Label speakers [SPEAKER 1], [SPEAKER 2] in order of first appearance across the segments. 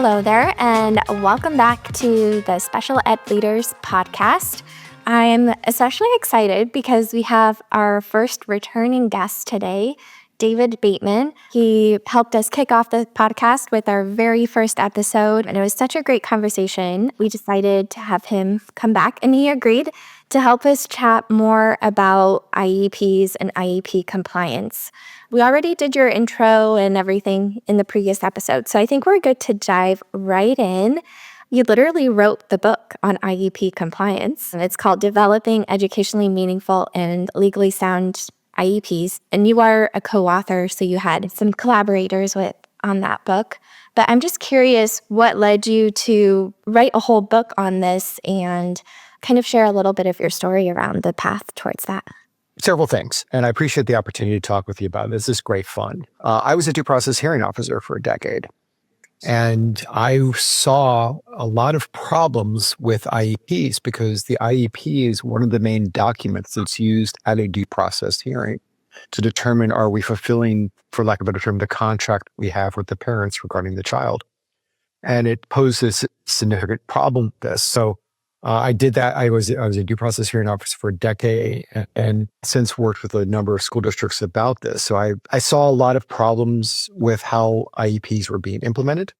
[SPEAKER 1] Hello there, and welcome back to the Special Ed Leaders podcast. I'm especially excited because we have our first returning guest today, David Bateman. He helped us kick off the podcast with our very first episode, and it was such a great conversation. We decided to have him come back, and he agreed to help us chat more about IEPs and IEP compliance. We already did your intro and everything in the previous episode, so I think we're good to dive right in. You literally wrote the book on IEP compliance. It's called Developing Educationally Meaningful and Legally Sound IEPs, and you are a co-author, so you had some collaborators on that book. But I'm just curious what led you to write a whole book on this and kind of share a little bit of your story around the path towards that.
[SPEAKER 2] Several things, and I appreciate the opportunity to talk with you about this. This is great fun. I was a due process hearing officer for a decade, and I saw a lot of problems with IEPs because the IEP is one of the main documents that's used at a due process hearing to determine, are we fulfilling, for lack of a better term, the contract we have with the parents regarding the child. And it poses a significant problem with this. So I did that. I was a due process hearing officer for a decade and since worked with a number of school districts about this. So I saw a lot of problems with how IEPs were being implemented.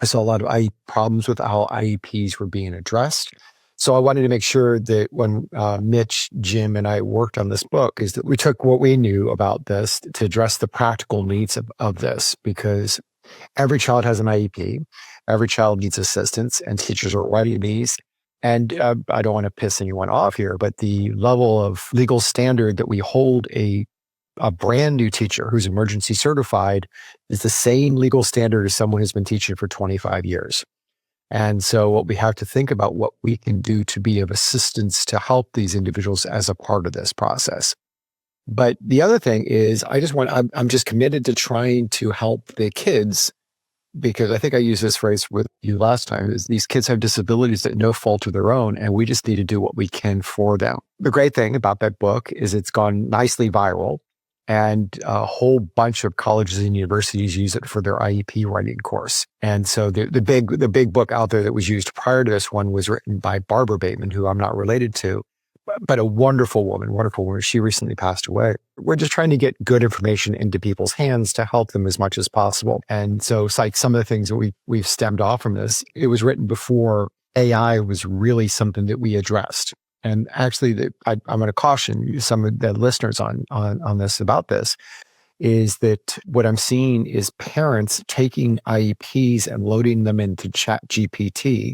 [SPEAKER 2] I saw a lot of problems with how IEPs were being addressed. So I wanted to make sure that when Mitch, Jim, and I worked on this book is that we took what we knew about this to address the practical needs of this, because every child has an IEP. Every child needs assistance, and teachers are writing these. And I don't want to piss anyone off here, but the level of legal standard that we hold a brand new teacher who's emergency certified is the same legal standard as someone who's been teaching for 25 years. And so what we have to think about what we can do to be of assistance to help these individuals as a part of this process. But the other thing is I'm just committed to trying to help the kids, because I think I used this phrase with you last time, is these kids have disabilities at no fault of their own, and we just need to do what we can for them. The great thing about that book is it's gone nicely viral, and a whole bunch of colleges and universities use it for their IEP writing course. And so the big book out there that was used prior to this one was written by Barbara Bateman, who I'm not related to, but a wonderful woman. She recently passed away. We're just trying to get good information into people's hands to help them as much as possible. And so it's like some of the things that we've stemmed off from this. It was written before AI was really something that we addressed. And actually, I'm going to caution some of the listeners on this about this, is that what I'm seeing is parents taking IEPs and loading them into ChatGPT.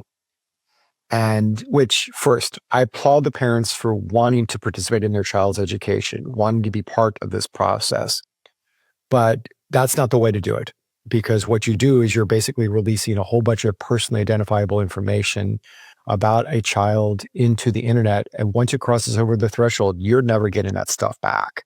[SPEAKER 2] And which, first, I applaud the parents for wanting to participate in their child's education, wanting to be part of this process. But that's not the way to do it, because what you do is you're basically releasing a whole bunch of personally identifiable information about a child into the internet. And once it crosses over the threshold, you're never getting that stuff back.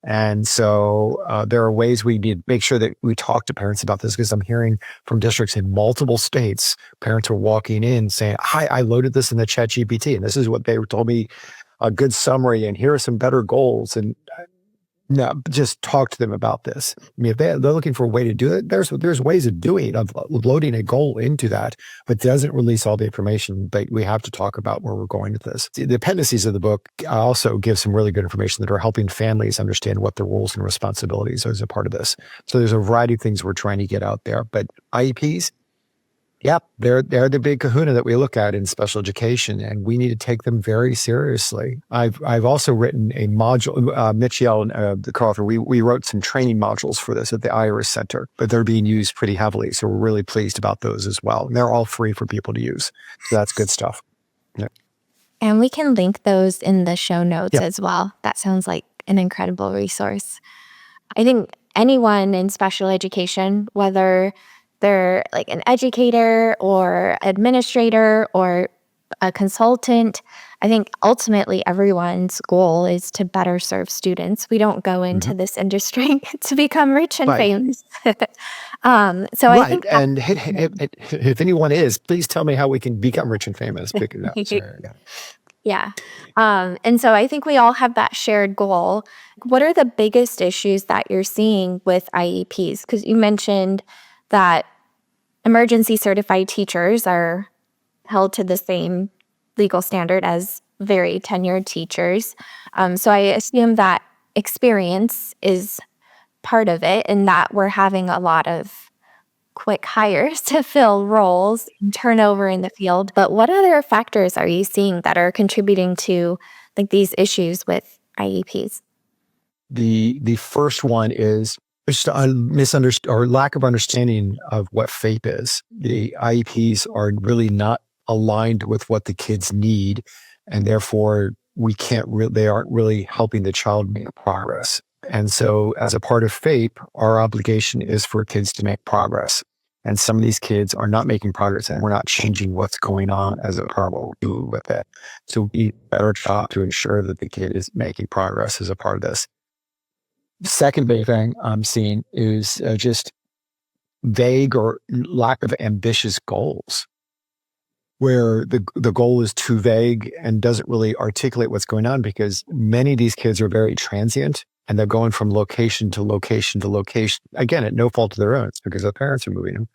[SPEAKER 2] And so there are ways we need to make sure that we talk to parents about this, because I'm hearing from districts in multiple states, parents are walking in saying, hi, I loaded this in the ChatGPT, and this is what they told me, a good summary, and here are some better goals. And no, just talk to them about this. I mean, if they're looking for a way to do it, there's ways of doing it, of loading a goal into that, but it doesn't release all the information. But we have to talk about where we're going with this. The appendices of the book also give some really good information that are helping families understand what their roles and responsibilities are as a part of this. So there's a variety of things we're trying to get out there. But IEPs, yeah, they're the big kahuna that we look at in special education, and we need to take them very seriously. I've also written a module, Mitchell and the co-author, we wrote some training modules for this at the Iris Center, but they're being used pretty heavily. So we're really pleased about those as well. And they're all free for people to use. So that's good stuff. Yeah.
[SPEAKER 1] And we can link those in the show notes as well. That sounds like an incredible resource. I think anyone in special education, whether they're like an educator or administrator or a consultant, I think ultimately everyone's goal is to better serve students. We don't go into this industry to become rich and famous. I think
[SPEAKER 2] and if anyone is, please tell me how we can become rich and famous.
[SPEAKER 1] Yeah. And so I think we all have that shared goal. What are the biggest issues that you're seeing with IEPs? Because you mentioned that emergency certified teachers are held to the same legal standard as very tenured teachers. So I assume that experience is part of it, and that we're having a lot of quick hires to fill roles and turnover in the field. But what other factors are you seeing that are contributing to like these issues with IEPs?
[SPEAKER 2] The first one is just a misunderstanding or lack of understanding of what FAPE is. The IEPs are really not aligned with what the kids need, and therefore they aren't really helping the child make progress. And so, as a part of FAPE, our obligation is for kids to make progress. And some of these kids are not making progress, and we're not changing what's going on as a part of what we do with it. So, we need a better job to ensure that the kid is making progress as a part of this. The second big thing I'm seeing is just vague or lack of ambitious goals, where the goal is too vague and doesn't really articulate what's going on, because many of these kids are very transient and they're going from location to location to location. Again, at no fault of their own. It's because their parents are moving them.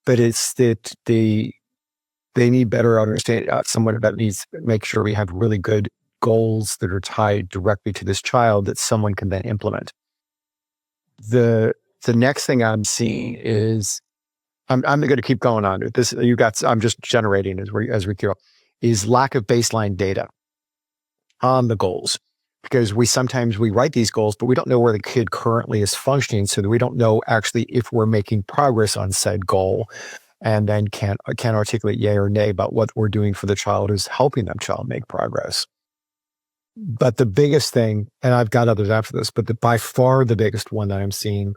[SPEAKER 2] But it's that they need better understanding. Someone that needs to make sure we have really good goals that are tied directly to this child that someone can then implement. The next thing I'm seeing is I'm going to keep going on this. I'm just generating as we go, is lack of baseline data on the goals, because we sometimes write these goals, but we don't know where the kid currently is functioning, so that we don't know actually if we're making progress on said goal, and then can't articulate yay or nay about what we're doing for the child is helping that child make progress. But the biggest thing, and I've got others after this, but by far the biggest one that I'm seeing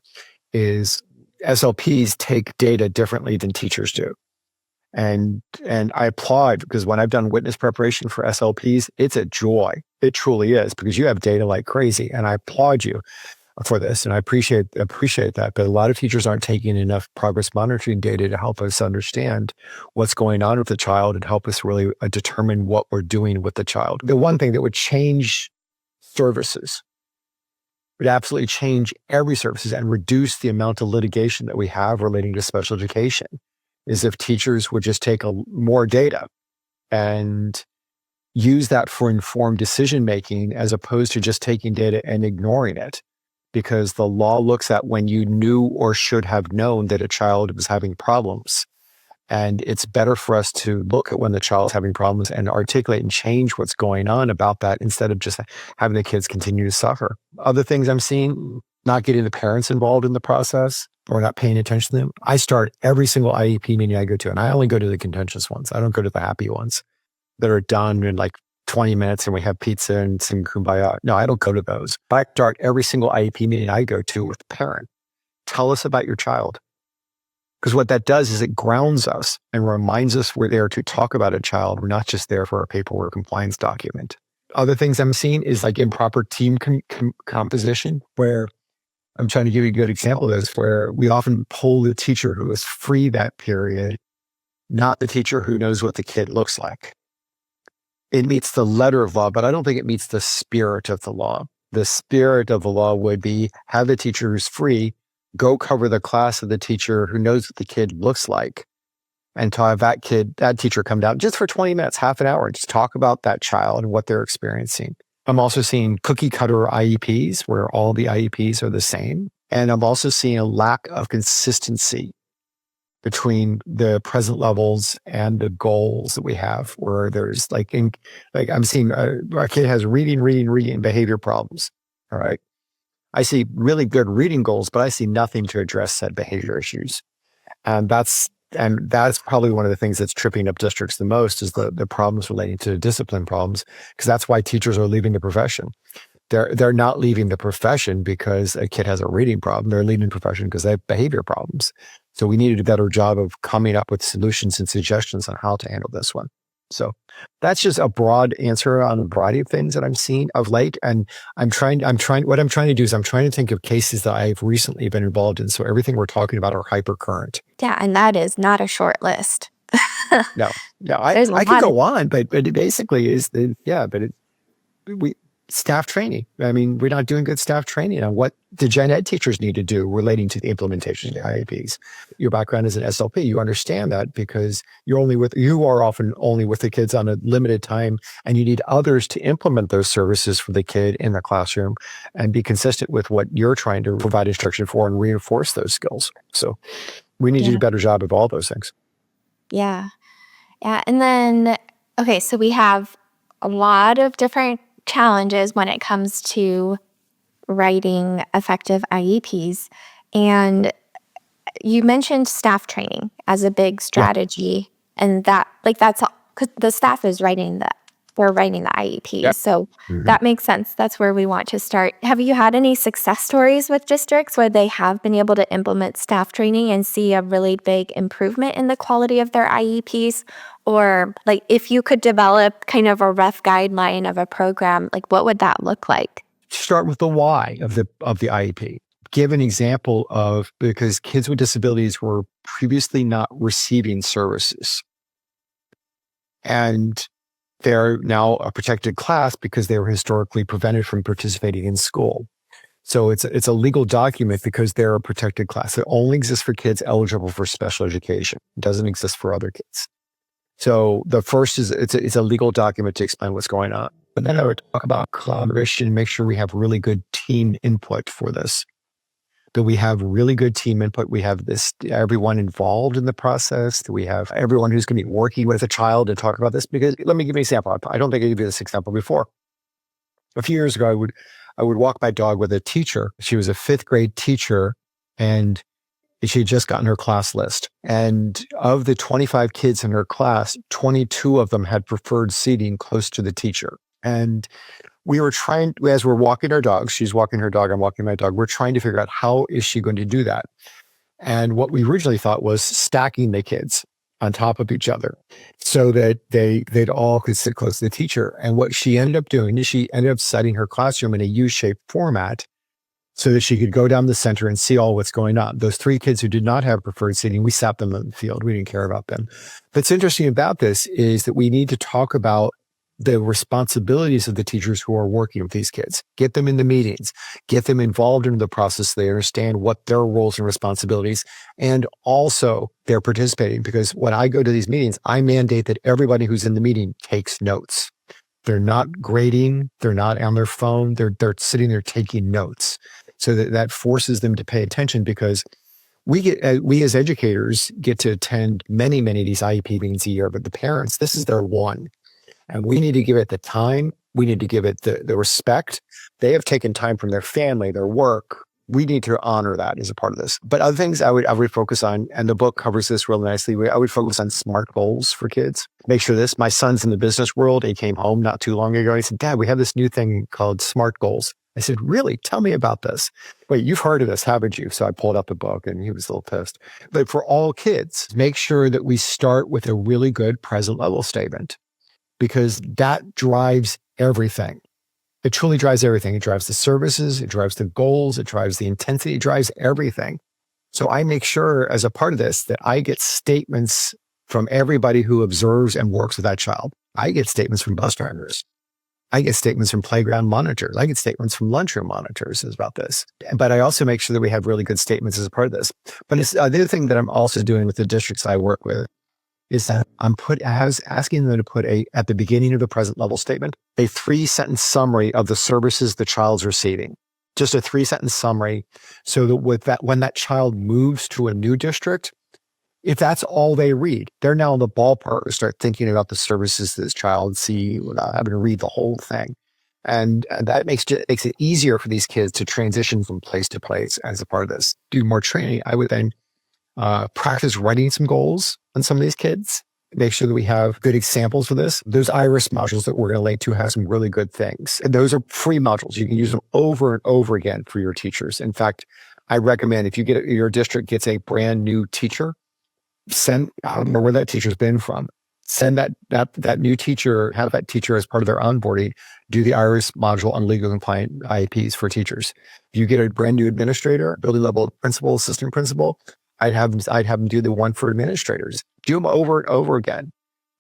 [SPEAKER 2] is SLPs take data differently than teachers do. And I applaud, because when I've done witness preparation for SLPs, it's a joy. It truly is, because you have data like crazy. And I applaud you for this. And I appreciate that. But a lot of teachers aren't taking enough progress monitoring data to help us understand what's going on with the child and help us really determine what we're doing with the child. The one thing that would change services, would absolutely change every services and reduce the amount of litigation that we have relating to special education, is if teachers would just take more data and use that for informed decision-making, as opposed to just taking data and ignoring it. Because the law looks at when you knew or should have known that a child was having problems. And it's better for us to look at when the child's having problems and articulate and change what's going on about that, instead of just having the kids continue to suffer. Other things I'm seeing, not getting the parents involved in the process or not paying attention to them. I start every single IEP meeting I go to, and I only go to the contentious ones. I don't go to the happy ones that are done in like 20 minutes and we have pizza and sing kumbaya. No, I don't go to those. I start every single IEP meeting I go to with the parent. Tell us about your child. Because what that does is it grounds us and reminds us we're there to talk about a child. We're not just there for a paperwork compliance document. Other things I'm seeing is like improper team composition, where I'm trying to give you a good example of this, where we often pull the teacher who is free that period, not the teacher who knows what the kid looks like. It meets the letter of law, but I don't think it meets the spirit of the law. The spirit of the law would be have the teacher who's free go cover the class of the teacher who knows what the kid looks like, and to have that teacher come down just for 20 minutes, half an hour, and just talk about that child and what they're experiencing. I'm also seeing cookie cutter IEPs where all the IEPs are the same. And I'm also seeing a lack of consistency between the present levels and the goals that we have, where there's I'm seeing a kid has reading behavior problems. All right. I see really good reading goals, but I see nothing to address said behavior issues. And that's probably one of the things that's tripping up districts the most, is the problems relating to discipline problems, because that's why teachers are leaving the profession. They're not leaving the profession because a kid has a reading problem. They're leaving the profession because they have behavior problems. So we need to do a better job of coming up with solutions and suggestions on how to handle this one. So that's just a broad answer on a variety of things that I'm seeing of late. And what I'm trying to do is I'm trying to think of cases that I've recently been involved in. So everything we're talking about are hypercurrent.
[SPEAKER 1] Yeah, and that is not a short list.
[SPEAKER 2] No, I could go on, but it basically is Staff training. I mean, we're not doing good staff training on what the gen ed teachers need to do relating to the implementation of the IEPs. Your background as an SLP, you understand that because you are often only with the kids on a limited time, and you need others to implement those services for the kid in the classroom and be consistent with what you're trying to provide instruction for and reinforce those skills. So we need to do
[SPEAKER 1] Yeah.
[SPEAKER 2] a better job of all those things.
[SPEAKER 1] Yeah. Yeah. And then, okay, so we have a lot of different challenges when it comes to writing effective IEPs. And you mentioned staff training as a big
[SPEAKER 2] Yeah.
[SPEAKER 1] strategy, and that, like, that's because the staff is writing the they're writing the
[SPEAKER 2] Yeah.
[SPEAKER 1] IEPs, so
[SPEAKER 2] Mhm.
[SPEAKER 1] that makes sense. That's where we want to start. Have you had any success stories with districts where they have been able to implement staff training and see a really big improvement in the quality of their IEPs? Or, like, if you could develop kind of a rough guideline of a program, like, what would that look like?
[SPEAKER 2] Start with the why of the IEP. Give an example of because kids with disabilities were previously not receiving services, and they're now a protected class because they were historically prevented from participating in school. So it's a legal document because they're a protected class. It only exists for kids eligible for special education. It doesn't exist for other kids. So the first is it's a legal document to explain what's going on. But then I would talk about collaboration, make sure we have really good team input for this. That we have really good team input. We have everyone involved in the process. That we have everyone who's going to be working with a child to talk about this. Because let me give you an example. I don't think I gave you this example before. A few years ago, I would walk my dog with a teacher. She was a fifth grade teacher, and she had just gotten her class list. And of the 25 kids in her class, 22 of them had preferred seating close to the teacher. And we were trying, as we're walking our dogs, she's walking her dog, I'm walking my dog, we're trying to figure out how is she going to do that. And what we originally thought was stacking the kids on top of each other so that they'd all could sit close to the teacher. And what she ended up doing is she ended up setting her classroom in a U-shaped format so that she could go down the center and see all what's going on. Those three kids who did not have preferred seating, we sat them in the field. We didn't care about them. What's interesting about this is that we need to talk about the responsibilities of the teachers who are working with these kids. Get them in the meetings, get them involved in the process. So they understand what their roles and responsibilities, and also they're participating. Because when I go to these meetings, I mandate that everybody who's in the meeting takes notes. They're not grading. They're not on their phone. They're sitting there taking notes. So that forces them to pay attention because we as educators get to attend many of these IEP meetings a year, but the parents, this is their one. And we need to give it the time. We need to give it the respect. They have taken time from their family, their work. We need to honor that as a part of this. But other things I would focus on, and the book covers this real nicely. I would focus on SMART goals for kids. Make sure this, my son's in the business world. He came home not too long ago. He said, Dad, we have this new thing called SMART goals. I said, really? Tell me about this. Wait, you've heard of this, haven't you? So I pulled up a book and he was a little pissed. But for all kids, make sure that we start with a really good present level statement, because that drives everything. It truly drives everything. It drives the services, it drives the goals, it drives the intensity, it drives everything. So I make sure as a part of this that I get statements from everybody who observes and works with that child. I get statements from bus drivers. I get statements from playground monitors. I get statements from lunchroom monitors about this. But I also make sure that we have really good statements as a part of this. But it's, the other thing that I'm also doing with the districts I work with is that I was asking them to put at the beginning of the present level statement, a 3-sentence summary of the services the child's receiving. Just a 3-sentence summary, so that when that child moves to a new district, if that's all they read, they're now in the ballpark to start thinking about the services this child see without having to read the whole thing. And that makes it easier for these kids to transition from place to place as a part of this. Do more training. I would then practice writing some goals on some of these kids. Make sure that we have good examples for this. Those IRIS modules that we're going to link to have some really good things. And those are free modules. You can use them over and over again for your teachers. In fact, I recommend if your district gets a brand new teacher, I don't know where that teacher's been from. Send that new teacher, have that teacher as part of their onboarding, do the IRIS module on legal compliant IEPs for teachers. If you get a brand new administrator, building level principal, assistant principal, I'd have them do the one for administrators. Do them over and over again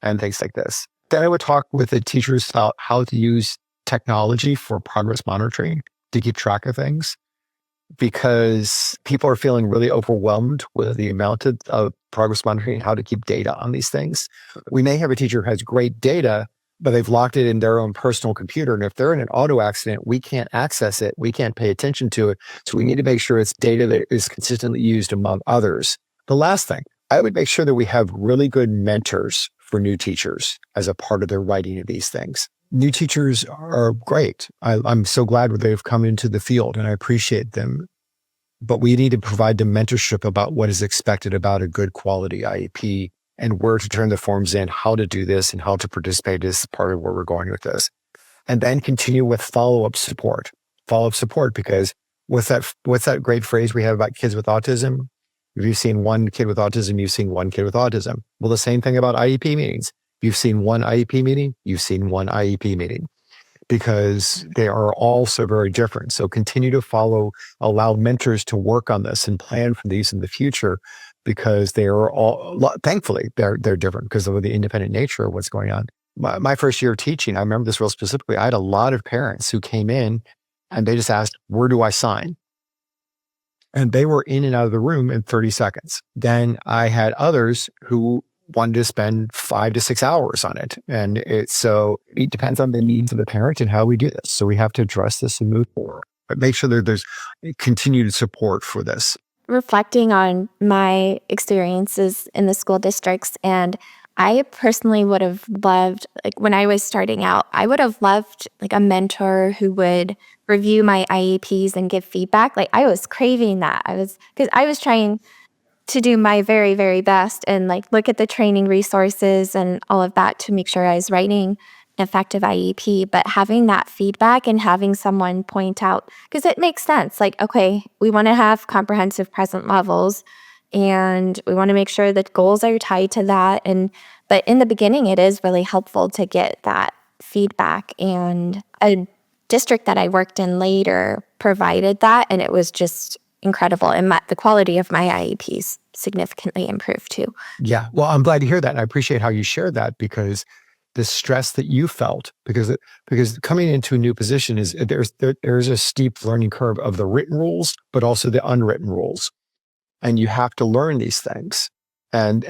[SPEAKER 2] and things like this. Then I would talk with the teachers about how to use technology for progress monitoring to keep track of things, because people are feeling really overwhelmed with the amount of progress monitoring, how to keep data on these things. We may have a teacher who has great data, but they've locked it in their own personal computer. And if they're in an auto accident, we can't access it. We can't pay attention to it. So we need to make sure it's data that is consistently used among others. The last thing, I would make sure that we have really good mentors for new teachers as a part of their writing of these things. New teachers are great. I'm so glad they've come into the field, and I appreciate them. But we need to provide them mentorship about what is expected about a good quality IEP and where to turn the forms in, how to do this, and how to participate is part of where we're going with this. And then continue with follow-up support. Follow-up support, because what's that great phrase we have about kids with autism? If you've seen one kid with autism, you've seen one kid with autism. Well, the same thing about IEP meetings. If you've seen one IEP meeting, you've seen one IEP meeting, because they are all so very different. So continue to allow mentors to work on this and plan for these in the future, because they are all, thankfully, they're different because of the independent nature of what's going on. My first year of teaching, I remember this real specifically. I had a lot of parents who came in and they just asked, where do I sign? And they were in and out of the room in 30 seconds. Then I had others who wanted to spend 5 to 6 hours on it. And so it depends on the needs of the parent and how we do this. So we have to address this and move forward, but make sure that there's continued support for this.
[SPEAKER 1] Reflecting on my experiences in the school districts, and I personally would have loved, like when I was starting out, I would have loved like a mentor who would review my IEPs and give feedback. Like I was craving that. Because I was trying to do my very, very best and like look at the training resources and all of that to make sure I was writing an effective IEP. But having that feedback and having someone point out, because it makes sense. Like, okay, we want to have comprehensive present levels and we want to make sure that goals are tied to that. But in the beginning, it is really helpful to get that feedback. And a district that I worked in later provided that, and it was just incredible. And the quality of my IEPs significantly improved too.
[SPEAKER 2] Yeah. Well, I'm glad to hear that. And I appreciate how you shared that, because the stress that you felt, because coming into a new position is there's a steep learning curve of the written rules, but also the unwritten rules. And you have to learn these things and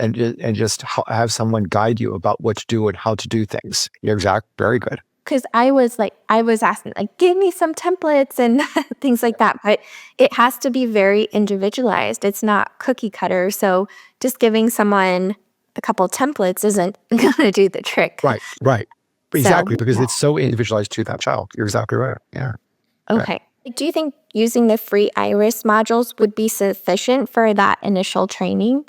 [SPEAKER 2] just have someone guide you about what to do and how to do things. You're exact. Very good.
[SPEAKER 1] Because I was asking, like, give me some templates and things like that. But it has to be very individualized. It's not cookie cutter. So just giving someone a couple templates isn't going to do the trick.
[SPEAKER 2] Right. Exactly, because it's so individualized to that child. You're exactly right. Yeah.
[SPEAKER 1] Okay. Right. Do you think using the free IRIS modules would be sufficient for that initial training?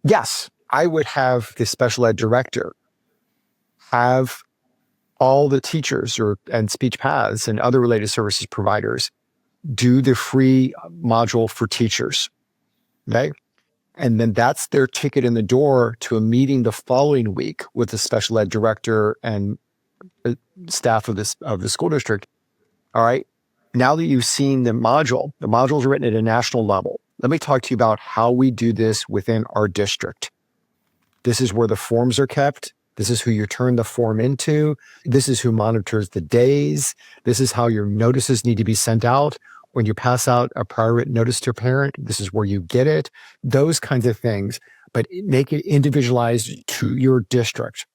[SPEAKER 2] Yes. I would have the special ed director have all the teachers and speech paths and other related services providers do the free module for teachers. Okay. And then that's their ticket in the door to a meeting the following week with the special ed director and staff of the school district. All right. Now that you've seen the module's written at a national level. Let me talk to you about how we do this within our district. This is where the forms are kept. This is who you turn the form into. This is who monitors the days. This is how your notices need to be sent out. When you pass out a prior written notice to a parent, this is where you get it. Those kinds of things, but make it individualized to your district.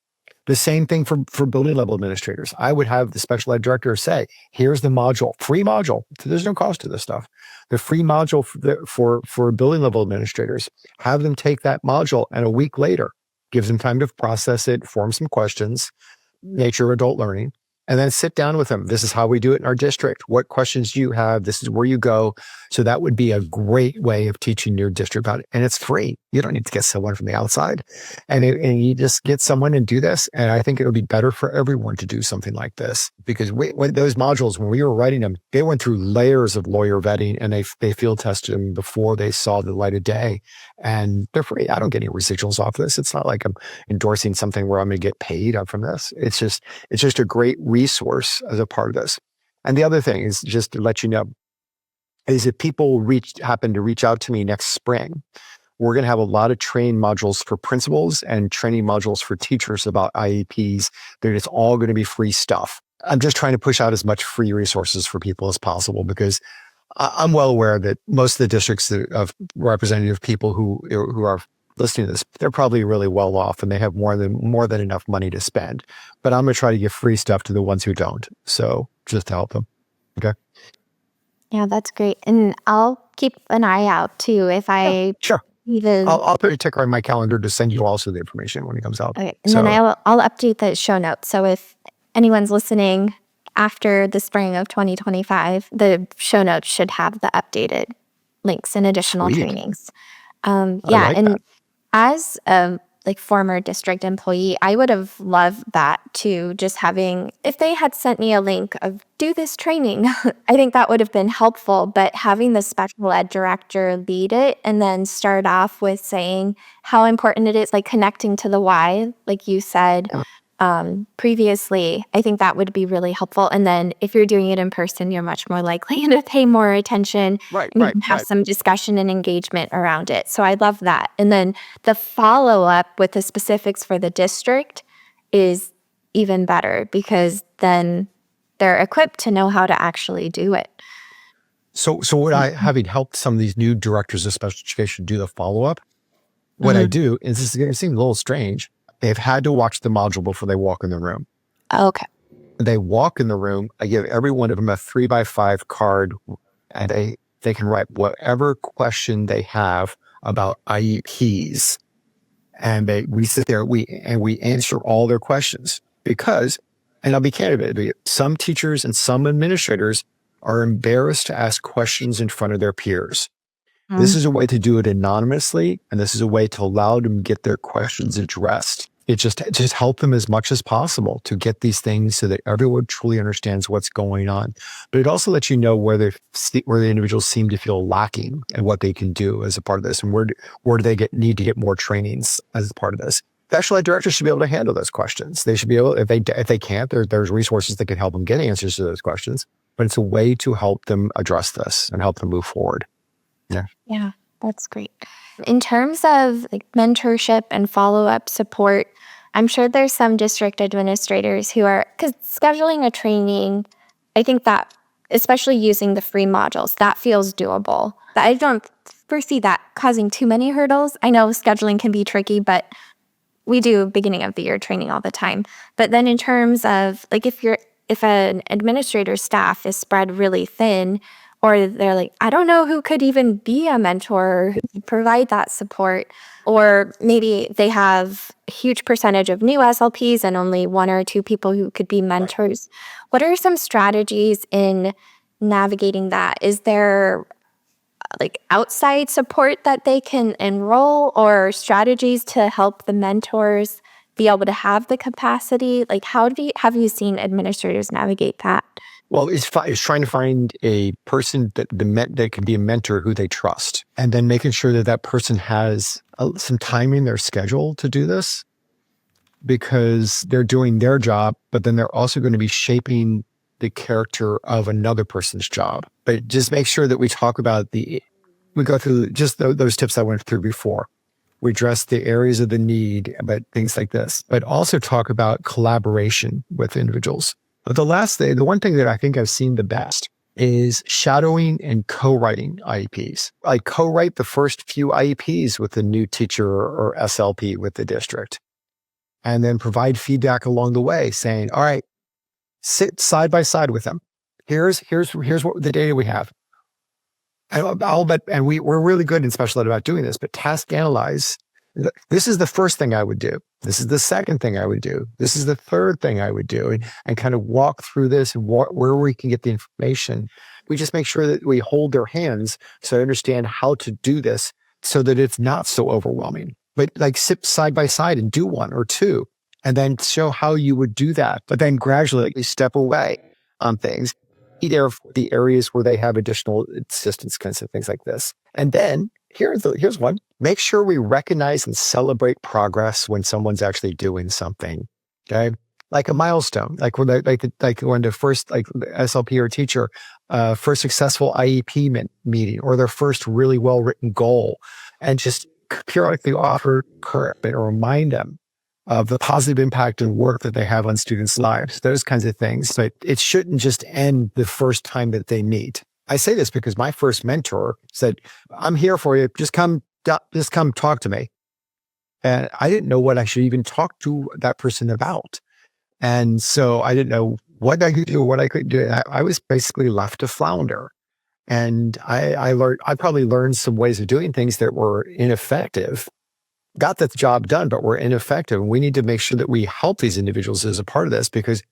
[SPEAKER 2] The same thing for building level administrators. I would have the special ed director say, here's the module, free module. So there's no cost to this stuff. The free module for building level administrators, have them take that module, and a week later, gives them time to process it, form some questions, nature of adult learning, and then sit down with them. This is how we do it in our district. What questions do you have? This is where you go. So that would be a great way of teaching your district about it. And it's free. You don't need to get someone from the outside. And you just get someone and do this. And I think it'll be better for everyone to do something like this. Because when those modules, when we were writing them, they went through layers of lawyer vetting, and they field tested them before they saw the light of day. And they're free. I don't get any residuals off this. It's not like I'm endorsing something where I'm going to get paid from this. It's just a great resource as a part of this. And the other thing is, just to let you know, is if people happen to reach out to me next spring, we're going to have a lot of training modules for principals and training modules for teachers about IEPs. It's all going to be free stuff. I'm just trying to push out as much free resources for people as possible, because I'm well aware that most of the districts of representative people who are listening to this, they're probably really well off and they have more than enough money to spend. But I'm going to try to give free stuff to the ones who don't. So just to help them. Okay.
[SPEAKER 1] Yeah, that's great. And I'll keep an eye out too if
[SPEAKER 2] Yeah,
[SPEAKER 1] I
[SPEAKER 2] sure.
[SPEAKER 1] even.
[SPEAKER 2] I'll put a ticker on my calendar to send you also the information when it comes out.
[SPEAKER 1] Okay, and then
[SPEAKER 2] So
[SPEAKER 1] I'll update the show notes. So if anyone's listening after the spring of 2025, the show notes should have the updated links and additional
[SPEAKER 2] sweet.
[SPEAKER 1] trainings.
[SPEAKER 2] I
[SPEAKER 1] Yeah,
[SPEAKER 2] like that.
[SPEAKER 1] and as a like former district employee, I would have loved that too. Just having, if they had sent me a link of do this training, I think that would have been helpful. But having the special ed director lead it and then start off with saying how important it is, like connecting to the why, like you said
[SPEAKER 2] Yeah.
[SPEAKER 1] previously, I think that would be really helpful. And then if you're doing it in person, you're much more likely to pay more attention
[SPEAKER 2] Right,
[SPEAKER 1] and you
[SPEAKER 2] right,
[SPEAKER 1] can have
[SPEAKER 2] right.
[SPEAKER 1] some discussion and engagement around it. So I love that. And then the follow up with the specifics for the district is even better because then they're equipped to know how to actually do it.
[SPEAKER 2] So what having helped some of these new directors of special education do the follow-up, what I
[SPEAKER 1] Mhm.
[SPEAKER 2] do is, it seems a little strange. They've had to watch the module before they walk in the room.
[SPEAKER 1] Okay.
[SPEAKER 2] They walk in the room. I give every one of them a 3x5 card, and they can write whatever question they have about IEPs. And we sit there, we answer all their questions, because, and I'll be candid, some teachers and some administrators are embarrassed to ask questions in front of their peers. This is a way to do it anonymously, and this is a way to allow them to get their questions addressed. It just help them as much as possible to get these things so that everyone truly understands what's going on. But it also lets you know where the individuals seem to feel lacking and what they can do as a part of this, and where do they need to get more trainings as a part of this. Special ed directors should be able to handle those questions. They should be able, if they can't, there's resources that can help them get answers to those questions. But it's a way to help them address this and help them move forward. Yeah.
[SPEAKER 1] Yeah, that's great. In terms of like mentorship and follow-up support, I'm sure there's some district administrators who are, because scheduling a training, I think that, especially using the free modules, that feels doable. I don't foresee that causing too many hurdles. I know scheduling can be tricky, but we do beginning of the year training all the time. But then in terms of like if an administrator's staff is spread really thin, or they're like, I don't know who could even be a mentor or who could provide that support, or maybe they have a huge percentage of new SLPs and only one or two people who could be mentors. What are some strategies in navigating that? Is there like outside support that they can enroll or strategies to help the mentors be able to have the capacity? Like have you seen administrators navigate that?
[SPEAKER 2] Well, it's trying to find a person that can be a mentor who they trust, and then making sure that that person has some time in their schedule to do this, because they're doing their job, but then they're also going to be shaping the character of another person's job. But just make sure that we talk about we go through just those tips I went through before. We address the areas of the need, but things like this, but also talk about collaboration with individuals. But the one thing that I think I've seen the best is shadowing and co-writing IEPs. I co-write the first few IEPs with the new teacher or SLP with the district, and then provide feedback along the way saying, all right, sit side by side with them. Here's what the data we have. I'll bet, and we're really good in special ed about doing this, but task analyze. This is the first thing I would do. This is the second thing I would do. This is the third thing I would do, and kind of walk through this and where we can get the information. We just make sure that we hold their hands so I understand how to do this so that it's not so overwhelming. But like sit side by side and do one or two, and then show how you would do that. But then gradually step away on things, either the areas where they have additional assistance, kinds of things like this. And then here's one. Make sure we recognize and celebrate progress when someone's actually doing something. Okay. Like a milestone, like when the first SLP or teacher, first successful IEP meeting, or their first really well written goal, and just periodically offer encouragement or remind them of the positive impact and work that they have on students' lives, those kinds of things. But it shouldn't just end the first time that they meet. I say this because my first mentor said, I'm here for you. Just come talk to me. And I didn't know what I should even talk to that person about. And so I didn't know what I could do, what I could do. I was basically left to flounder. And I probably learned some ways of doing things that were ineffective, got the job done, but were ineffective. And we need to make sure that we help these individuals as a part of this, because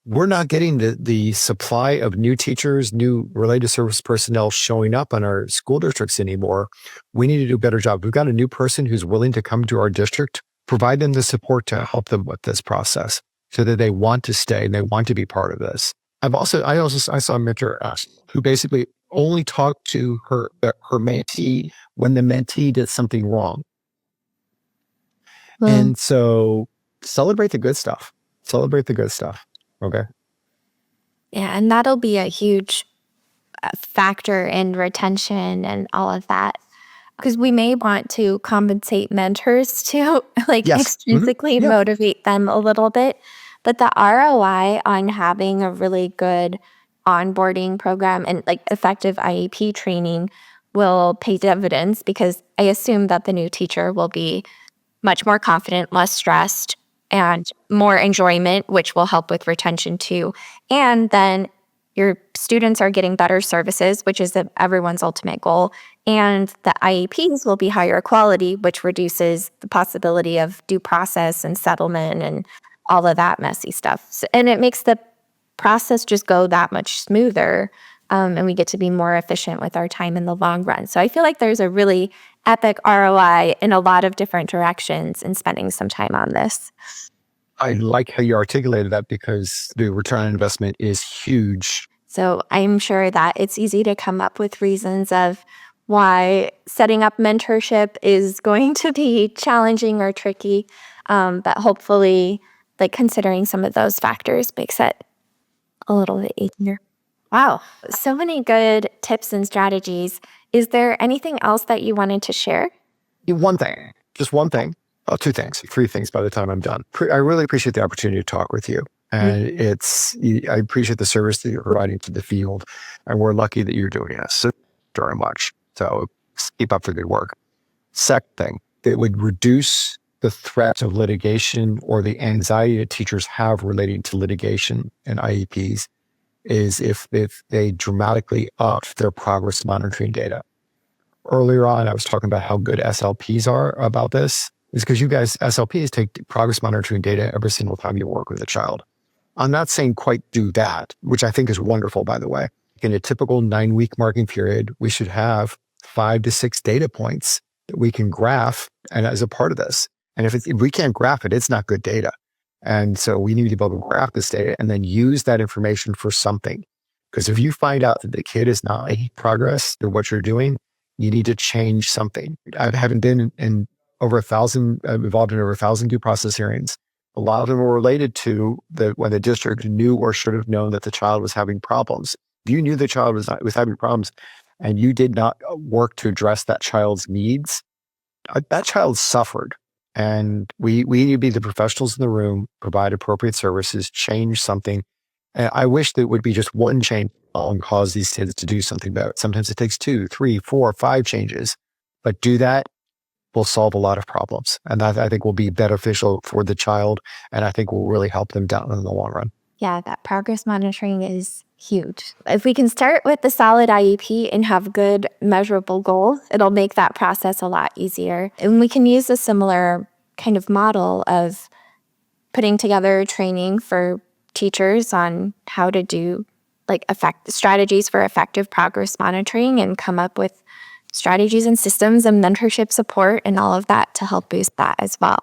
[SPEAKER 2] we're not getting the supply of new teachers, new related service personnel showing up in our school districts anymore. We need to do a better job. We've got a new person who's willing to come to our district, provide them the support to help them with this process so that they want to stay and they want to be part of this. I saw a mentor who basically only talked to her mentee when the mentee did something wrong.
[SPEAKER 1] Well,
[SPEAKER 2] And so celebrate the good stuff. Celebrate the good stuff. Okay.
[SPEAKER 1] yeah, and that'll be a huge factor in retention and all of that. Because we may want to compensate mentors to like
[SPEAKER 2] Yes.
[SPEAKER 1] extrinsically
[SPEAKER 2] Yeah.
[SPEAKER 1] motivate them a little bit. But the ROI on having a really good onboarding program and like effective IEP training will pay dividends, because I assume that the new teacher will be much more confident, less stressed, and more enjoyment, which will help with retention too. And then your students are getting better services, which is everyone's ultimate goal. And the IEPs will be higher quality, which reduces the possibility of due process and settlement and all of that messy stuff. And it makes the process just go that much smoother. And we get to be more efficient with our time in the long run. So I feel like there's a really epic ROI in a lot of different directions in spending some time on this.
[SPEAKER 2] I like how you articulated that, because the return on investment is huge.
[SPEAKER 1] So I'm sure that it's easy to come up with reasons of why setting up mentorship is going to be challenging or tricky. But hopefully, like considering some of those factors makes it a little bit easier. Wow, so many good tips and strategies. Is there anything else that you wanted to share?
[SPEAKER 2] One thing, just one thing, two things, three things by the time I'm done. I really appreciate the opportunity to talk with you. And I appreciate the service that you're providing to the field. And we're lucky that you're doing this so very much. So keep up the good work. Second thing, it would reduce the threat of litigation or the anxiety that teachers have relating to litigation and IEPs, is if they dramatically up their progress monitoring data. Earlier on, I was talking about how good SLPs are about this. Is because you guys, SLPs, take progress monitoring data every single time you work with a child. I'm not saying quite do that, which I think is wonderful, by the way. In a typical 9-week marking period, we should have 5 to 6 data points that we can graph and as a part of this. And if we can't graph it, it's not good data. And so we need to be able to graph this data and then use that information for something. Because if you find out that the kid is not making progress through what you're doing, you need to change something. I haven't been in over 1,000, involved in over 1,000 due process hearings. A lot of them were related to when the district knew or should have known that the child was having problems. If you knew the child was having problems and you did not work to address that child's needs, that child suffered. And we need to be the professionals in the room, provide appropriate services, change something. And I wish that it would be just one change and cause these kids to do something better. Sometimes it takes 2, 3, 4, 5 changes, but do that will solve a lot of problems. And that, I think, will be beneficial for the child. And I think will really help them down in the long run.
[SPEAKER 1] Yeah, that progress monitoring is huge. If we can start with the solid IEP and have good measurable goals, it'll make that process a lot easier. And we can use a similar kind of model of putting together training for teachers on how to do like strategies for effective progress monitoring, and come up with strategies and systems and mentorship support and all of that to help boost that as well.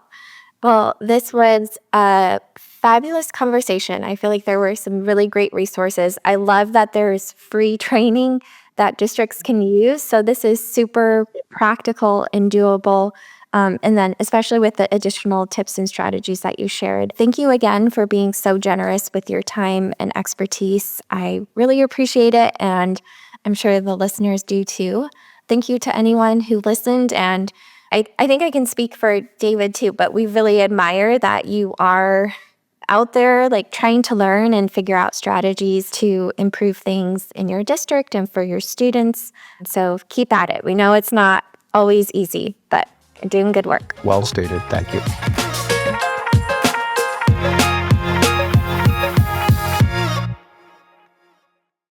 [SPEAKER 1] Well, this was a fabulous conversation. I feel like there were some really great resources. I love that there's free training that districts can use. So this is super practical and doable. And then especially with the additional tips and strategies that you shared. Thank you again for being so generous with your time and expertise. I really appreciate it, and I'm sure the listeners do too. Thank you to anyone who listened, and I think I can speak for David too, but we really admire that you are out there like trying to learn and figure out strategies to improve things in your district and for your students. So keep at it. We know it's not always easy, but you're doing good work.
[SPEAKER 2] Well stated. Thank you.